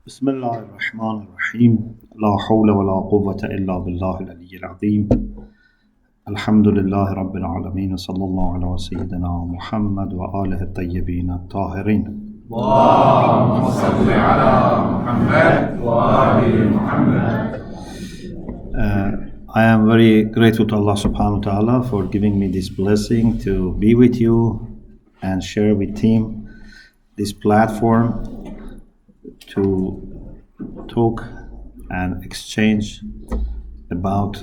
بسم الله الرحمن الرحيم لا حول ولا قوة إلا بالله العلي العظيم الحمد لله رب العالمين صلى الله على سيدنا محمد وآله الطيبين الطاهرين اللهم صل على محمد وآل محمد. I am very grateful to Allah subhanahu wa ta'ala for giving me this blessing to be with you and share with him this platform to talk and exchange about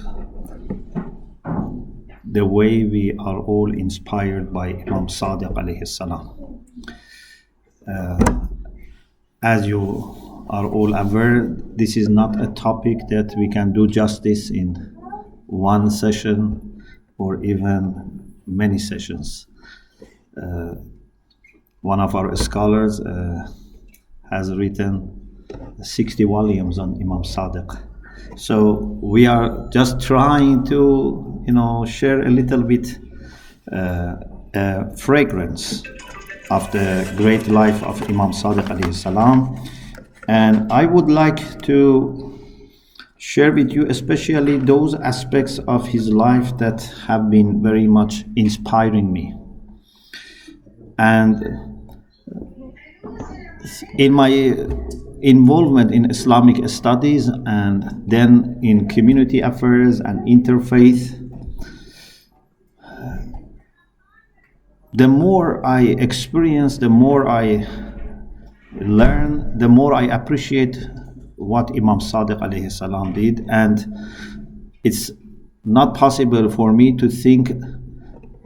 the way we are all inspired by Imam Sadiq alayhi salam. As you are all aware, this is not a topic that we can do justice in one session or even many sessions. One of our scholars has written 60 volumes on Imam Sadiq. So we are just trying to, share a little bit fragrance of the great life of Imam Sadiq alayhi salam. And I would like to share with you especially those aspects of his life that have been very much inspiring me. And in my involvement in Islamic studies and then in community affairs and interfaith, the more I experience, the more I learn, the more I appreciate what Imam Sadiq alayhi salam did. And it's not possible for me to think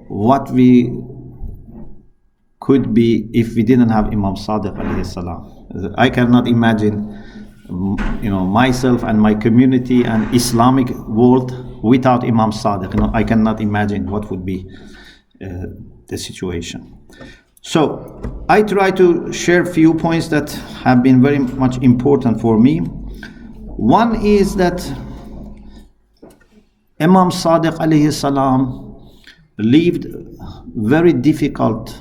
what we could be if we didn't have Imam Sadiq alayhi salam. I cannot imagine, myself and my community and Islamic world without Imam Sadiq. I cannot imagine what would be the situation. So I try to share few points that have been very much important for me. One is that Imam Sadiq alayhi salam lived very difficult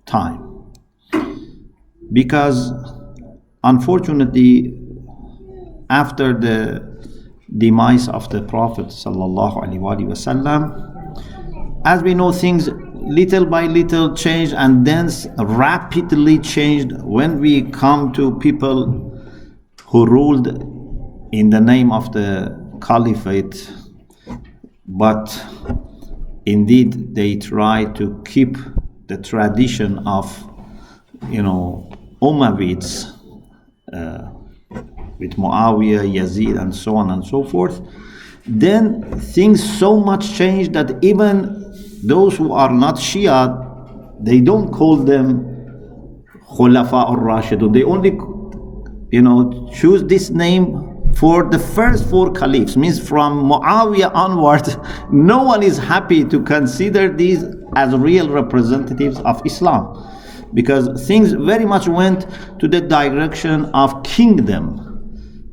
time, because unfortunately after the demise of the Prophet sallallahu alaihi wasallam, as we know, things little by little changed and then rapidly changed when we come to people who ruled in the name of the caliphate, but indeed they try to keep the tradition of Umayyads with Muawiyah, Yazid and so on and so forth. Then things so much changed that even those who are not Shia, they don't call them Khulafa al-Rashidun. They only choose this name for the first four caliphs. Means from Muawiyah onwards, no one is happy to consider these as real representatives of Islam, because things very much went to the direction of kingdom.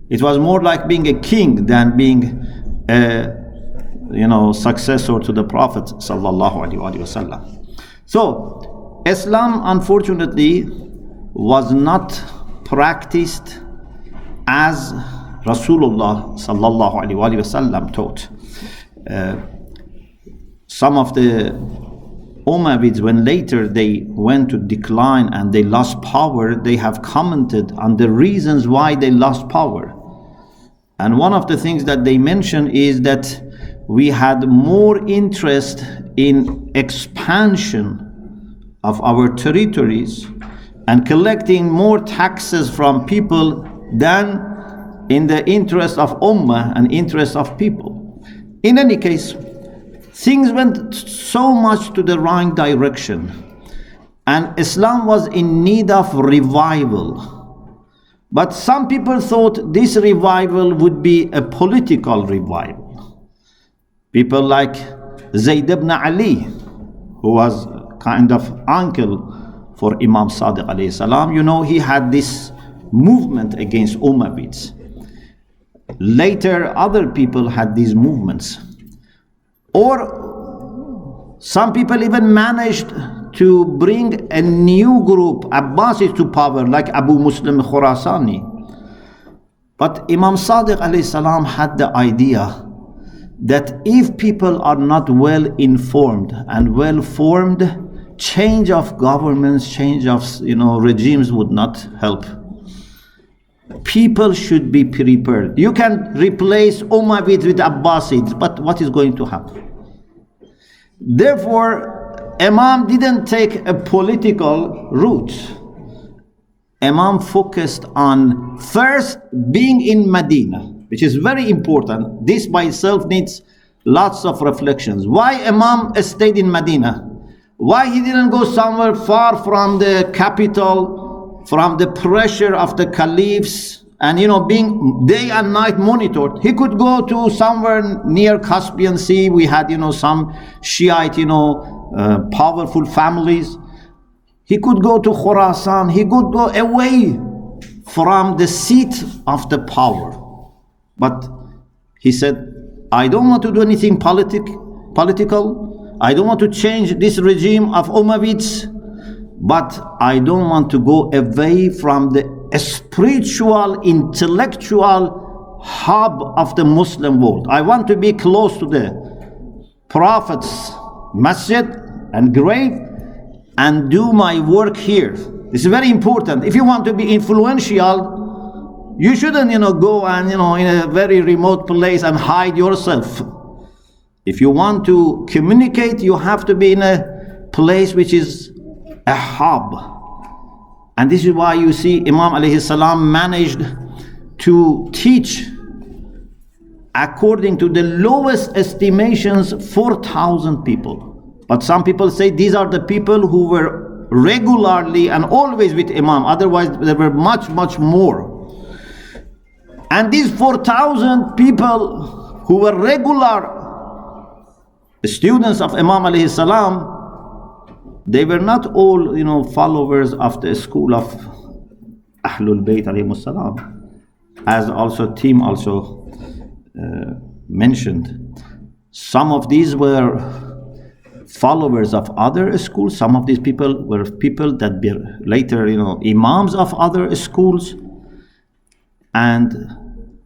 It was more like being a king than being a successor to the Prophet sallallahu alaihi wasallam. So Islam unfortunately was not practiced as Rasulullah sallallahu alaihi wasallam taught. Some of the Umayyads, when later they went to decline and they lost power, they have commented on the reasons why they lost power. And one of the things that they mention is that we had more interest in expansion of our territories and collecting more taxes from people than in the interest of Ummah and interest of people. In any case, things went so much to the wrong direction, and Islam was in need of revival. But some people thought this revival would be a political revival. People like Zayd ibn Ali, who was kind of uncle for Imam Sadiq alayhi salam, he had this movement against Umayyads. Later, other people had these movements. Or some people even managed to bring a new group, Abbasis, to power, like Abu Muslim Khurasani. But Imam Sadiq alayhi salam had the idea that if people are not well informed and well formed, change of governments, change of regimes would not help. People should be prepared. You can replace Umayyads with Abbasids, but what is going to happen? Therefore, Imam didn't take a political route. Imam focused on first being in Medina, which is very important. This by itself needs lots of reflections. Why Imam stayed in Medina? Why he didn't go somewhere far from the capital, from the pressure of the caliphs, and being day and night monitored? He could go to somewhere near Caspian Sea. We had some Shiite powerful families. He could go to Khorasan. He could go away from the seat of the power. But he said, I don't want to do anything political. I don't want to change this regime of Umayyads, but I don't want to go away from the spiritual, intellectual hub of the Muslim world. I want to be close to the Prophet's masjid and grave and do my work here. This is very important. If you want to be influential, you shouldn't go and in a very remote place and hide yourself. If you want to communicate, you have to be in a place which is a hub. And this is why you see Imam alayhi salam managed to teach, according to the lowest estimations, 4,000 people. But some people say these are the people who were regularly and always with Imam. Otherwise, there were much, much more. And these 4,000 people who were regular students of Imam alayhi salam, they were not all, followers of the school of Ahlul Bayt alayhi salam, as also Tim also mentioned. Some of these were followers of other schools. Some of these people were people that were later, imams of other schools. And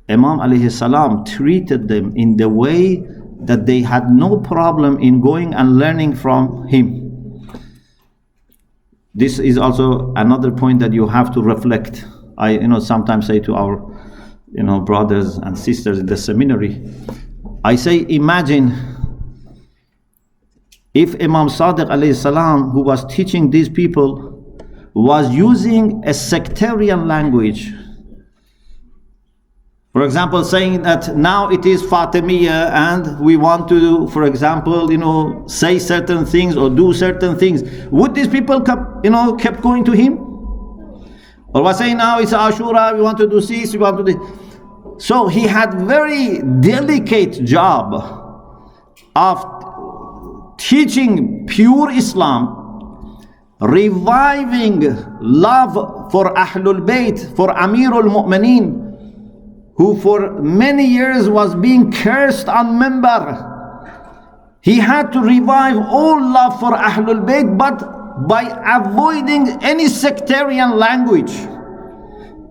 Imam alayhi salam treated them in the way that they had no problem in going and learning from him. This is also another point that you have to reflect. I sometimes say to our brothers and sisters in the seminary, I say, imagine if Imam Sadiq alayhi salam, who was teaching these people, was using a sectarian language. For example, saying that now it is Fatimiyya and we want to, for example, say certain things or do certain things. Would these people kept going to him? Or was saying now it's Ashura, we want to do this, we want to do. So he had very delicate job of teaching pure Islam, reviving love for Ahlul Bayt, for Amirul Mu'mineen, who for many years was being cursed on Minbar. He had to revive all love for Ahlul Bayt, but by avoiding any sectarian language,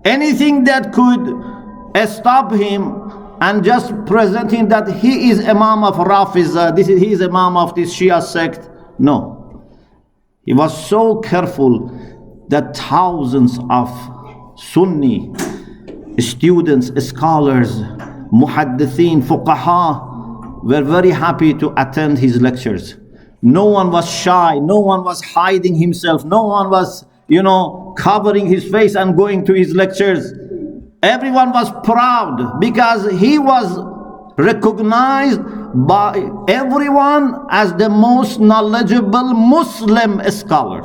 anything that could stop him, and just presenting that he is Imam of Rafiza, he is Imam of this Shia sect. No. He was so careful that thousands of Sunni students, scholars, muhaddithin, fuqaha were very happy to attend his lectures. No one was shy, no one was hiding himself, no one was, covering his face and going to his lectures. Everyone was proud because he was recognized by everyone as the most knowledgeable Muslim scholar,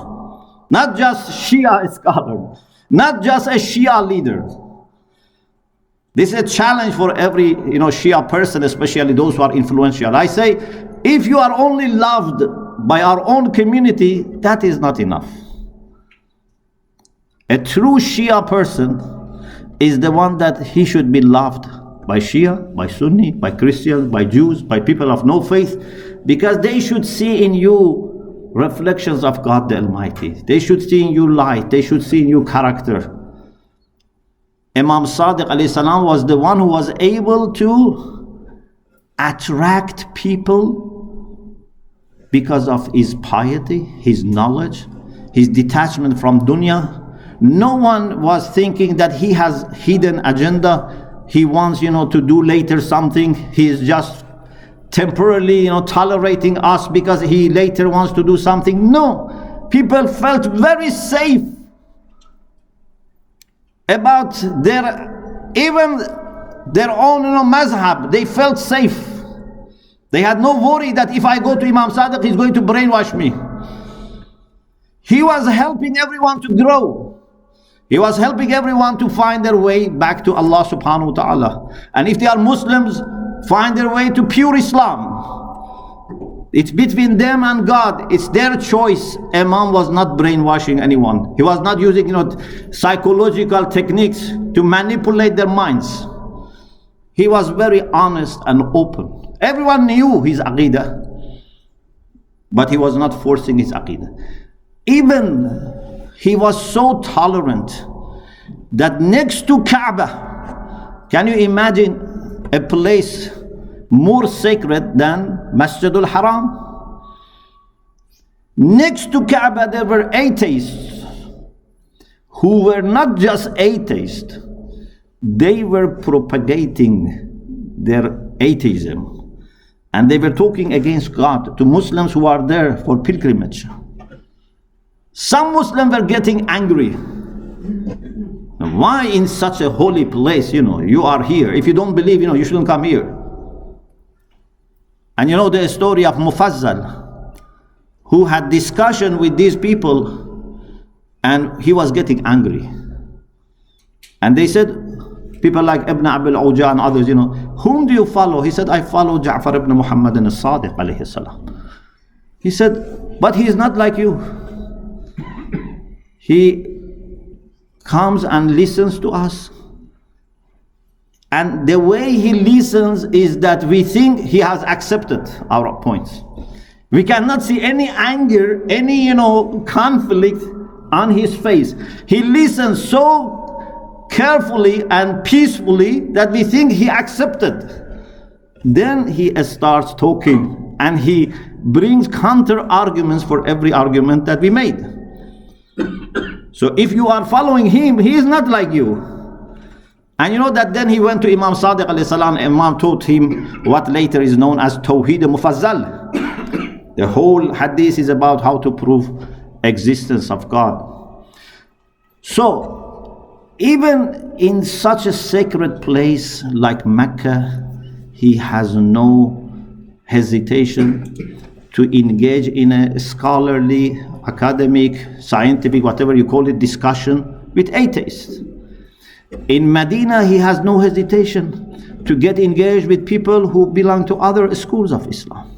not just Shia scholar, not just a Shia leader. This is a challenge for every Shia person, especially those who are influential. I say, if you are only loved by our own community, that is not enough. A true Shia person is the one that he should be loved by Shia, by Sunni, by Christians, by Jews, by people of no faith, because they should see in you reflections of God the Almighty. They should see in you light. They should see in you character. Imam Sadiq alayhi salam was the one who was able to attract people because of his piety, his knowledge, his detachment from dunya. No one was thinking that he has hidden agenda. He wants, to do later something. He is just temporarily, tolerating us because he later wants to do something. No, people felt very safe about even their own, mazhab. They felt safe. They had no worry that if I go to Imam Sadiq, he's going to brainwash me. He was helping everyone to grow. He was helping everyone to find their way back to Allah subhanahu wa ta'ala. And if they are Muslims, find their way to pure Islam. It's between them and God. It's their choice. Imam was not brainwashing anyone. He was not using, psychological techniques to manipulate their minds. He was very honest and open. Everyone knew his aqidah, but he was not forcing his aqidah. Even he was so tolerant that next to Kaaba, can you imagine a place more sacred than Masjidul Haram? Next to Kaaba there were atheists who were not just atheists, they were propagating their atheism, and they were talking against God to Muslims who are there for pilgrimage. Some Muslims were getting angry. Why in such a holy place, you are here. If you don't believe, you shouldn't come here. And the story of Mufazzal, who had discussion with these people, and he was getting angry. And they said, people like Ibn Abil Awja and others, whom do you follow? He said, I follow Ja'far ibn Muhammad and Sadiq alayhi salam. He said, but he is not like you. He comes and listens to us. And the way he listens is that we think he has accepted our points. We cannot see any anger, any, conflict on his face. He listens so carefully and peacefully that we think he accepted. Then he starts talking and he brings counter arguments for every argument that we made. So if you are following him, he is not like you. And that then he went to Imam Sadiq alayhi salam. Imam taught him what later is known as Tawheed Mufazzal. The whole hadith is about how to prove existence of God. So even in such a sacred place like Mecca, he has no hesitation to engage in a scholarly, academic, scientific, whatever you call it, discussion with atheists. In Medina, he has no hesitation to get engaged with people who belong to other schools of Islam.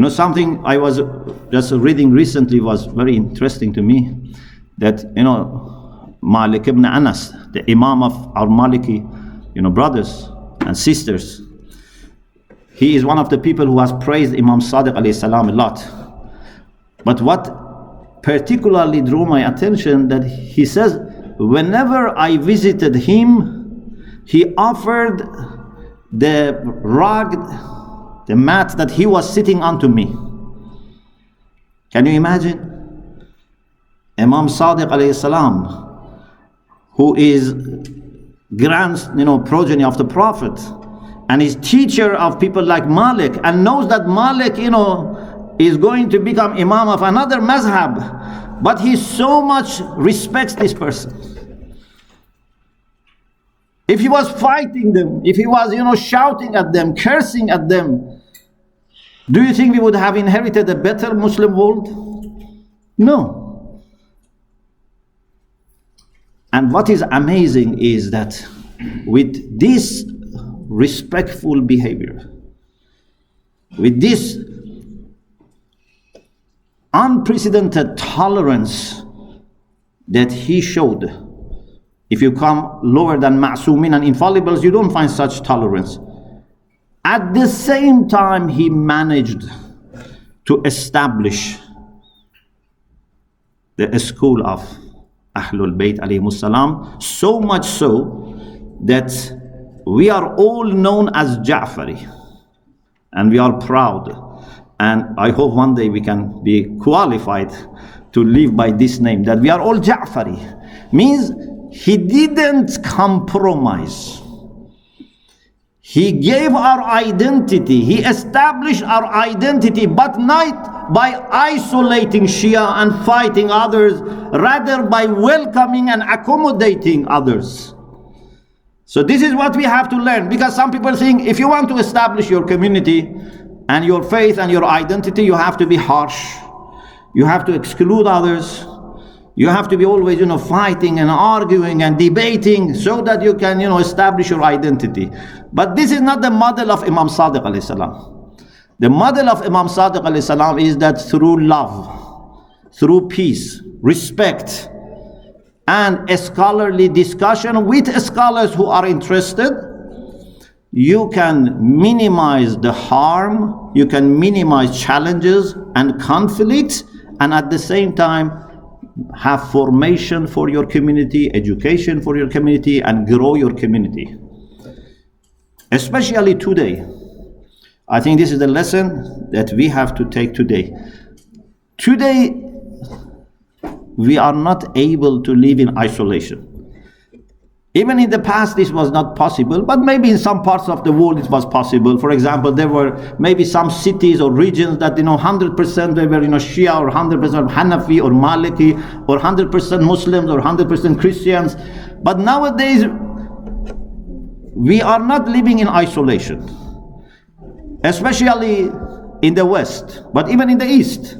Something I was just reading recently was very interesting to me, that, Malik ibn Anas, the Imam of our Maliki, brothers and sisters, he is one of the people who has praised Imam Sadiq alayhi salam a lot. But what particularly drew my attention, that he says, whenever I visited him, he offered the rug, the mat that he was sitting on to me. Can you imagine? Imam Sadiq alayhi salam, who is progeny of the Prophet, and is teacher of people like Malik, and knows that Malik, is going to become Imam of another mazhab, but he so much respects this person. If he was fighting them, if he was, shouting at them, cursing at them, do you think we would have inherited a better Muslim world? No. And what is amazing is that with this respectful behavior, with this unprecedented tolerance that he showed, if you come lower than ma'sumin and infallibles, you don't find such tolerance. At the same time, he managed to establish the school of Ahlul Bayt alayhimus salam, so much so that we are all known as Ja'fari, and we are proud, and I hope one day we can be qualified to live by this name, that we are all Ja'fari. Means he didn't compromise. He gave our identity, he established our identity, but not by isolating Shia and fighting others, rather by welcoming and accommodating others. So this is what we have to learn, because some people think if you want to establish your community and your faith and your identity, you have to be harsh, you have to exclude others, you have to be always, fighting and arguing and debating so that you can, establish your identity. But this is not the model of Imam Sadiq alayhi salam. The model of Imam Sadiq alayhi salam is that through love, through peace, respect, and a scholarly discussion with scholars who are interested, you can minimize the harm, you can minimize challenges and conflicts, and at the same time have formation for your community, education for your community, and grow your community. Especially today. I think this is the lesson that we have to take today. Today, we are not able to live in isolation. Even in the past, this was not possible, but maybe in some parts of the world it was possible. For example, there were maybe some cities or regions that 100% they were Shia, or 100% Hanafi or Maliki, or 100% Muslims or 100% Christians. But nowadays, we are not living in isolation, especially in the West, but even in the East.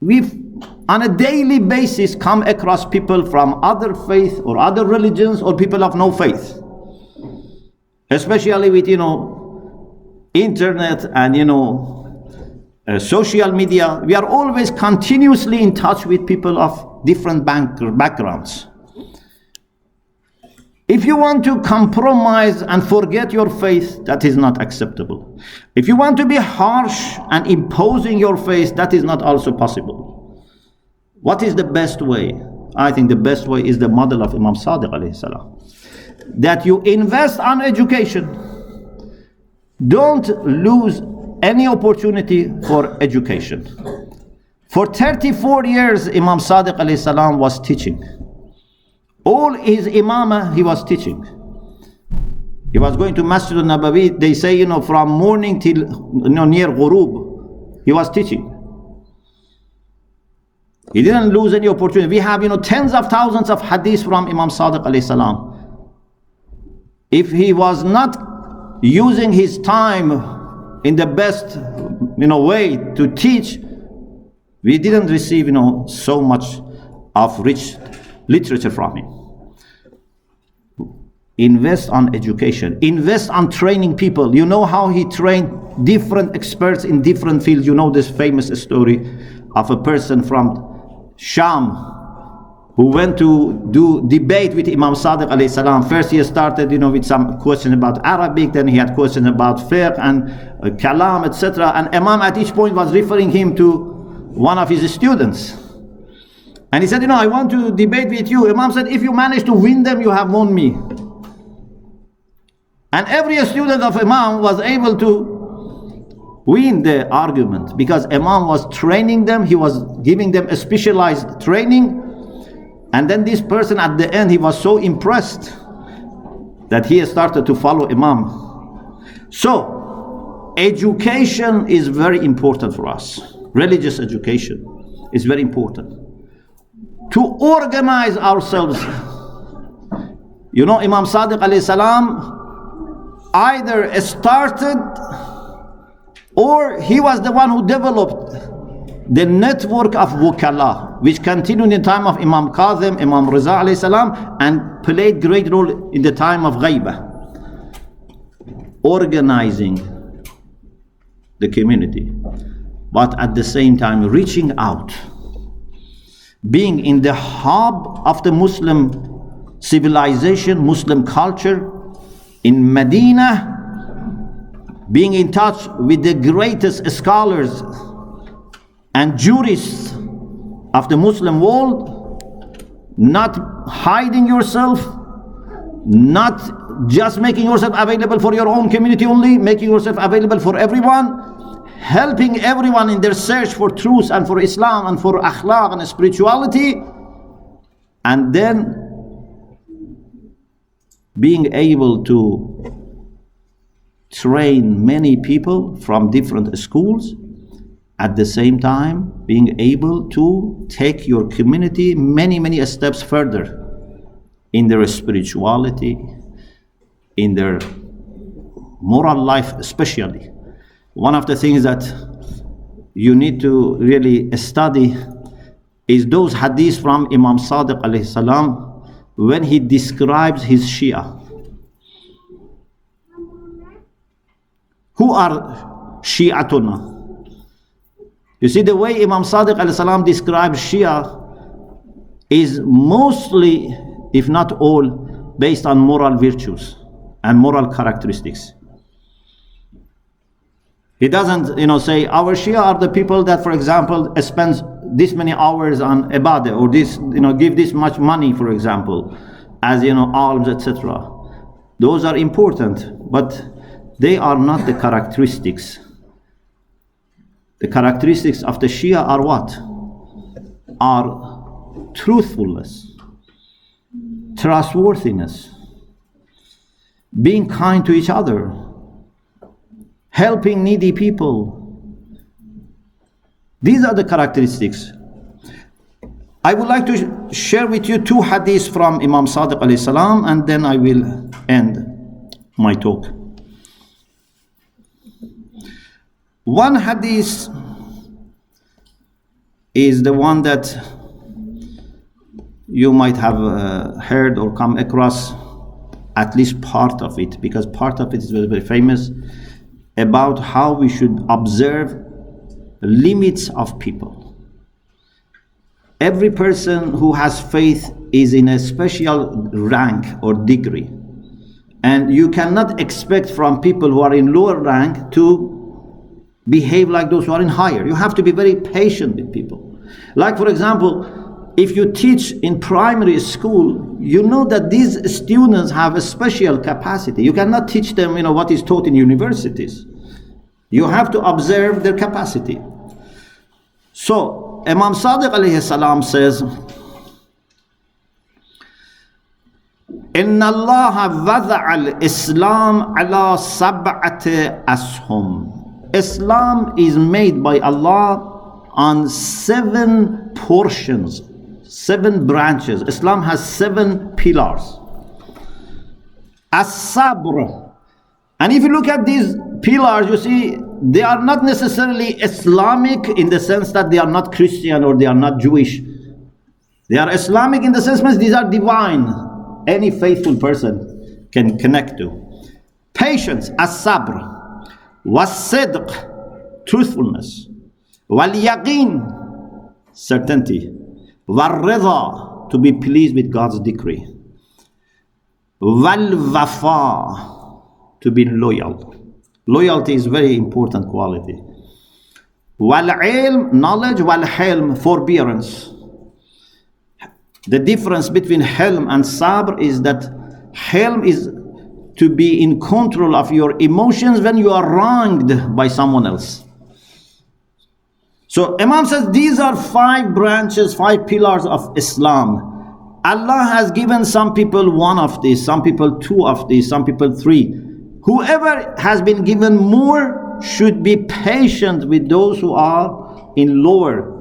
We've on a daily basis come across people from other faith or other religions, or people of no faith. Especially with internet and social media, we are always continuously in touch with people of different backgrounds. If you want to compromise and forget your faith, that is not acceptable. If you want to be harsh and imposing your faith, that is not also possible. What is the best way? I think the best way is the model of Imam Sadiq alayhi salam. That you invest on education. Don't lose any opportunity for education. For 34 years, Imam Sadiq alayhi salam was teaching. All his imamah, he was teaching. He was going to Masjid al-Nabawi, they say, from morning till near Ghurub, he was teaching. He didn't lose any opportunity. We have, tens of thousands of hadiths from Imam Sadiq alayhi salam. If he was not using his time in the best, way to teach, we didn't receive, so much of rich literature from him. Invest on education. Invest on training people. You know how he trained different experts in different fields. You know this famous story of a person from Sham who went to do debate with Imam Sadiq alayhi salam. First he started with some questions about Arabic, then he had questions about fiqh and kalam, etc. And Imam at each point was referring him to one of his students. And he said, I want to debate with you. Imam said, if you manage to win them, you have won me. And every student of Imam was able to win the argument, because Imam was training them, he was giving them a specialized training, and then this person at the end, he was so impressed that he started to follow Imam. So, education is very important for us. Religious education is very important. To organize ourselves. Imam Sadiq alayhi salam either started or he was the one who developed the network of wukala, which continued in the time of Imam Kazim, Imam Riza alayhi salam, and played great role in the time of Ghaibah. Organizing the community, but at the same time reaching out. Being in the hub of the Muslim civilization, Muslim culture, in Medina, being in touch with the greatest scholars and jurists of the Muslim world, not hiding yourself, not just making yourself available for your own community only, making yourself available for everyone, helping everyone in their search for truth and for Islam and for akhlaq and spirituality, and then being able to train many people from different schools, at the same time being able to take your community many steps further in their spirituality, in their moral life especially. One of the things that you need to really study is those hadiths from Imam Sadiq alayhi salam when he describes his Shia. Who are Shi'atuna? You see, the way Imam Sadiq alayhi salam describes Shia is mostly, if not all, based on moral virtues and moral characteristics. He doesn't, say our Shia are the people that, for example, spends this many hours on ibadah, or this, give this much money, for example, as alms, etc. Those are important, but they are not the characteristics. The characteristics of the Shia are what? Are truthfulness, trustworthiness, being kind to each other, helping needy people. These are the characteristics. I would like to share with you two hadiths from Imam Sadiq alayhi salam, and then I will end my talk. One hadith is the one that you might have heard or come across, at least part of it, because part of it is very famous, about how we should observe limits of people. Every person who has faith is in a special rank or degree, and you cannot expect from people who are in lower rank to behave like those who are in higher. You have to be very patient with people. Like, for example, if you teach in primary school, you know that these students have a special capacity. You cannot teach them, what is taught in universities. You have to observe their capacity. So Imam Sadiq alayhi salam says, Inna Allah wada'a al-Islam ala sab'ati ashum. Islam is made by Allah on 7 portions, 7 branches. Islam has 7 pillars. As-sabr. And if you look at these pillars, you see they are not necessarily Islamic in the sense that they are not Christian or they are not Jewish. They are Islamic in the sense that these are divine. Any faithful person can connect to. Patience, as-sabr. Was-sidq, truthfulness. Wal-yaqeen, certainty. Wal-ridha, to be pleased with God's decree. Wal-wafa, to be loyal. Loyalty is a very important quality. Wal-ilm, knowledge. Wal-hilm, forbearance. The difference between hilm and sabr is that hilm is to be in control of your emotions when you are wronged by someone else. So Imam says these are 5 branches, 5 pillars of Islam. Allah has given some people 1 of these, some people 2 of these, some people 3. Whoever has been given more should be patient with those who are in lower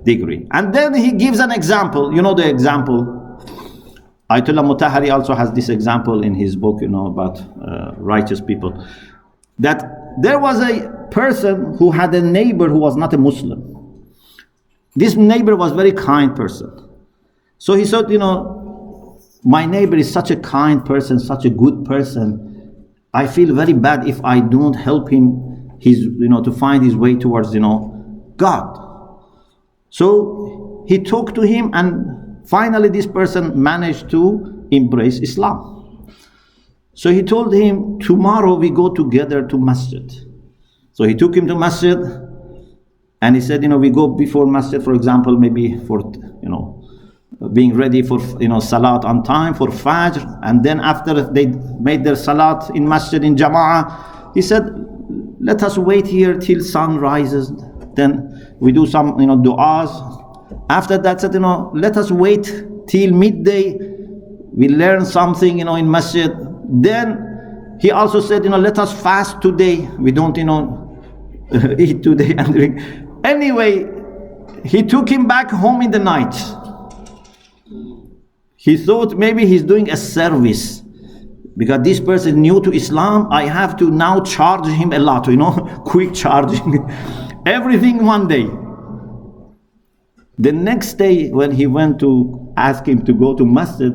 degree. And then he gives an example. You know the example. Ayatollah Mutahari also has this example in his book, about righteous people. That there was a person who had a neighbor who was not a Muslim. This neighbor was a very kind person. So he said, my neighbor is such a kind person, such a good person. I feel very bad if I don't help him, to find his way towards, God. So he talked to him, and finally this person managed to embrace Islam. So he told him, tomorrow we go together to masjid. So he took him to masjid, and he said, we go before masjid, for example, maybe for, being ready for salat on time, for Fajr, and then after they made their salat in masjid in Jama'ah, he said, let us wait here till sun rises, then we do some du'as. After that said, let us wait till midday, we learn something in masjid. Then he also said, let us fast today, we don't eat today and drink. Anyway, he took him back home in the night. He thought maybe he's doing a service, because this person is new to Islam, I have to now charge him a lot, quick charging, everything one day. The next day when he went to ask him to go to masjid,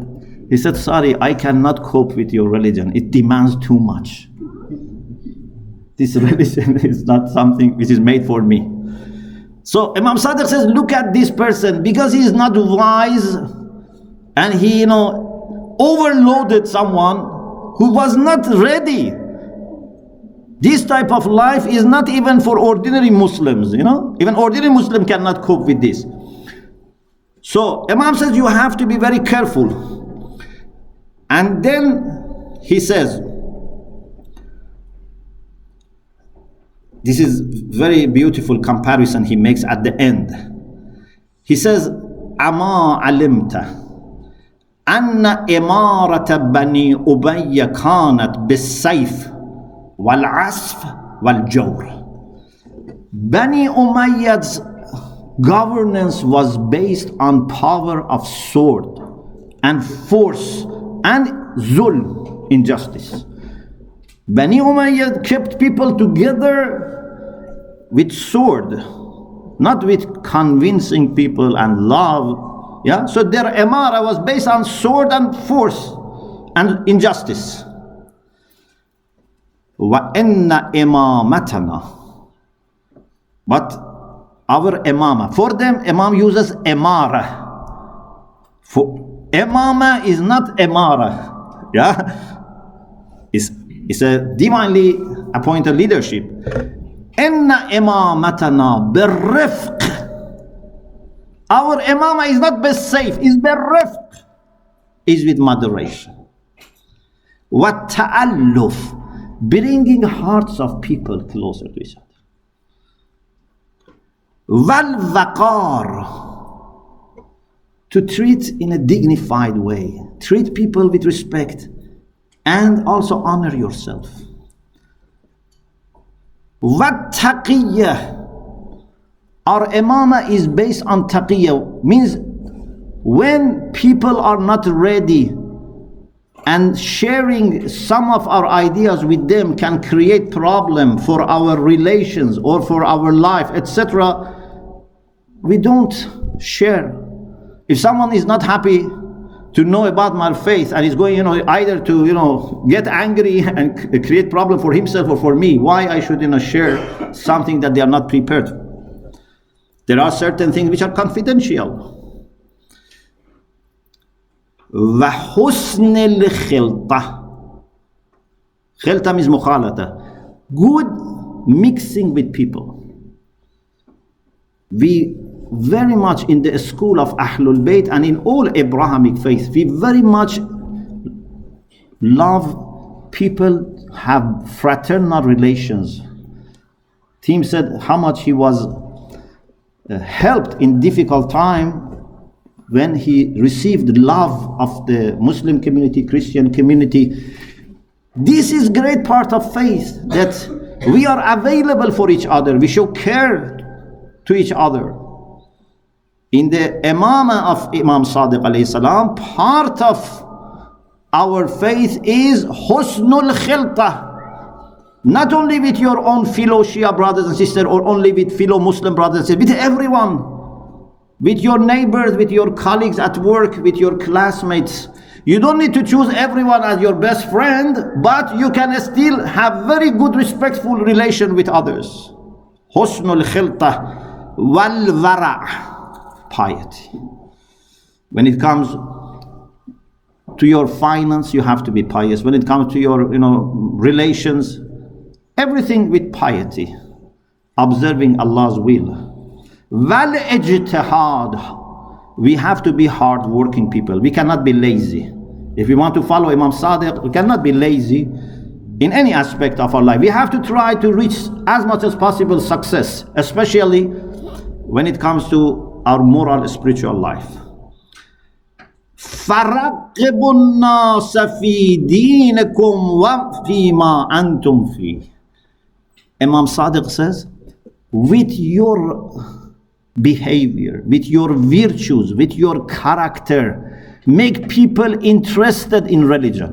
he said, sorry, I cannot cope with your religion, it demands too much. This religion is not something which is made for me. So Imam Sadiq says, look at this person, because he is not wise, and he overloaded someone who was not ready. This type of life is not even for ordinary Muslims, even ordinary Muslim cannot cope with this. So Imam says you have to be very careful. And then he says, this is very beautiful comparison he makes at the end. He says, Ama alimta anna imarata bani Ubayya kanat bis-sayf wal-asf wal-jawr. Bani Umayyad's governance was based on power of sword and force and zulm, injustice. Bani Umayyad kept people together with sword, not with convincing people and love. Yeah, so their emara was based on sword and force and injustice. Wa inna imamatana, but our imama, for them imam uses emara. For imama is not emara. Yeah, it's a divinely appointed leadership. Inna imamatana birrifq. Our imama is not bis-sayf, is birrifq, is with moderation. What ta'alluf, bringing hearts of people closer to each other. Wal-waqar, to treat in a dignified way, treat people with respect, and also honor yourself. Wat-taqiyya, our imama is based on taqiyya, means when people are not ready and sharing some of our ideas with them can create problem for our relations or for our life, etc., we don't share. If someone is not happy to know about my faith and is going, either to, get angry and create problem for himself or for me, why I should, share something that they are not prepared. There are certain things which are confidential. وَحُسْنِ الْخِلْطَةِ. Khilta means mukhalata. Good mixing with people. We very much in the school of Ahlul Bayt and in all Abrahamic faith, we very much love people have fraternal relations. Tim said how much he was helped in difficult time when he received love of the Muslim community, Christian community. This is great part of faith, that we are available for each other, we show care to each other. In the imama of Imam Sadiq alayhi salam, part of our faith is husnul khilta. Not only with your own fellow Shia brothers and sisters, or only with fellow Muslim brothers and sisters, with everyone. With your neighbors, with your colleagues at work, with your classmates. You don't need to choose everyone as your best friend, but you can still have very good respectful relation with others. Husnul khilta wal wara'. Piety. When it comes to your finance, you have to be pious. When it comes to your relations, everything with piety, observing Allah's will. Wal ijtihad, we have to be hard-working people. We cannot be lazy. If we want to follow Imam Sadiq, we cannot be lazy in any aspect of our life. We have to try to reach as much as possible success, especially when it comes to our moral, spiritual life. فَرَقِّبُوا النَّاسَ فِي دِينِكُمْ وَفِي مَا أَنْتُمْ فِيهِ. Imam Sadiq says, with your behavior, with your virtues, with your character, make people interested in religion.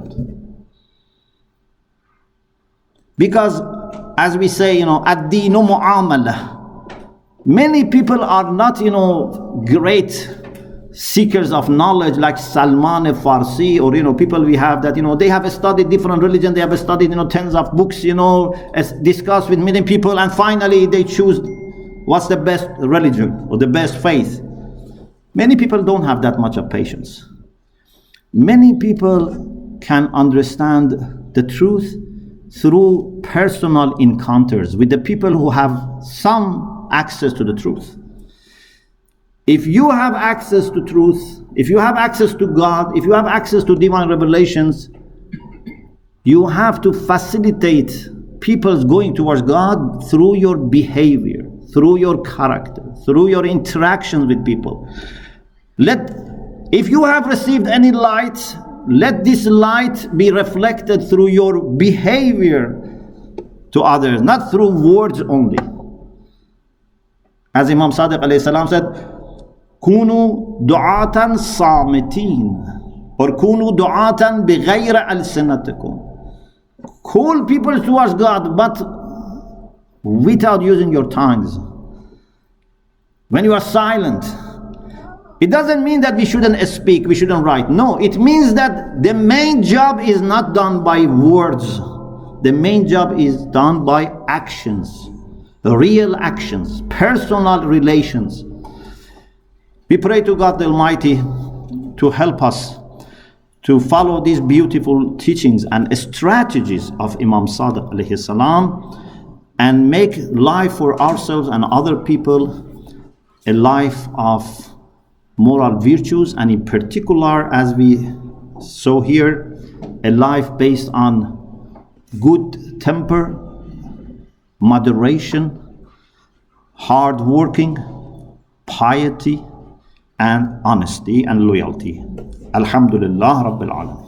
Because, as we say, ad-deenu mu'amala. Many people are not, great seekers of knowledge like Salman Farsi or, people we have that, they have studied different religion, they have studied, tens of books, discussed with many people, and finally they choose what's the best religion or the best faith. Many people don't have that much of patience. Many people can understand the truth through personal encounters with the people who have some access to the truth. If you have access to truth, if you have access to God, if you have access to divine revelations, you have to facilitate people's going towards God through your behavior, through your character, through your interactions with people. If you have received any light, let this light be reflected through your behavior to others, not through words only. As Imam Sadiq alayhi salam said, كونوا دعاة صامتين or كونوا دعاة بغير ألسنتكم. Call people towards God, but without using your tongues. When you are silent, it doesn't mean that we shouldn't speak, we shouldn't write. No, it means that the main job is not done by words. The main job is done by actions, real actions, personal relations. We pray to God the Almighty to help us to follow these beautiful teachings and strategies of Imam Sadiq alayhi salam and make life for ourselves and other people a life of moral virtues, and in particular, as we saw here, a life based on good temper, moderation, hard working, piety, and honesty and loyalty. Alhamdulillah Rabbil Alamin.